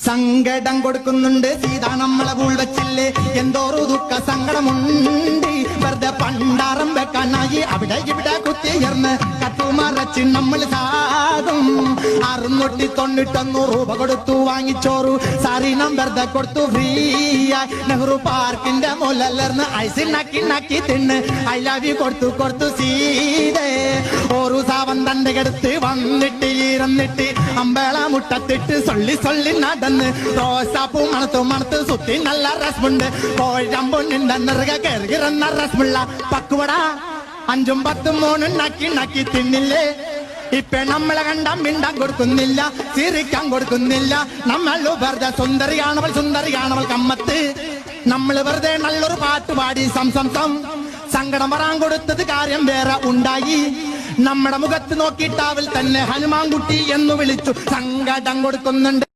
സങ്കടം കൊടുക്കുന്നുണ്ട് സീത നമ്മളെ കൂൾ വെച്ചില്ലേ എന്തോരു ദുഃഖ സങ്കടമുണ്ട് വെറുതെ പണ്ടാറം വെക്കാനായി അവിടെ ഇവിടെ കുത്തിയർന്ന് കട്ടുമറച്ച് നമ്മൾ സാകും 691 രൂപ കൊടുത്തു വാങ്ങിച്ചോറു സാരീനം വെറുതെ കൊടുത്തു ഫ്രീ ആയി നെഹ്റു പാർക്കിന്റെ മുലർന്ന് ഐസ് നക്കി നക്കി തിന്ന് ഐ ലവ് യു കൊടുത്തു സീതേ ഒരു സാവൻ തന്റെ കടുത്ത് വന്നിട്ട് ഇരുന്നിട്ട് അമ്പേള മുട്ടത്തിട്ട് സൊള്ളി നടന്ന് റോസാപ്പൂ മണത്ത് സുത്തി നല്ല രസമുണ്ട് കോഴമ്പൊന്നിന്റെ നിറക കയറുന്ന രസമുള്ള പക്കുവട 5ഉം 10ഉം 3ഉം നക്കി തിന്നില്ലേ ഇപ്പൊ നമ്മളെ കണ്ട മിണ്ടാൻ കൊടുക്കുന്നില്ല ചിരിക്കാൻ കൊടുക്കുന്നില്ല നമ്മൾ വെറുതെ സുന്ദരിയാണവൾ കമ്മത്ത് നമ്മൾ വെറുതെ നല്ലൊരു പാട്ട് പാടി സങ്കടം വരാൻ കൊടുത്തത് കാര്യം വേറെ ഉണ്ടായി നമ്മുടെ മുഖത്ത് നോക്കിയിട്ടാവിൽ തന്നെ ഹനുമാൻകുട്ടി എന്ന് വിളിച്ചു സങ്കടം കൊടുക്കുന്നുണ്ട്.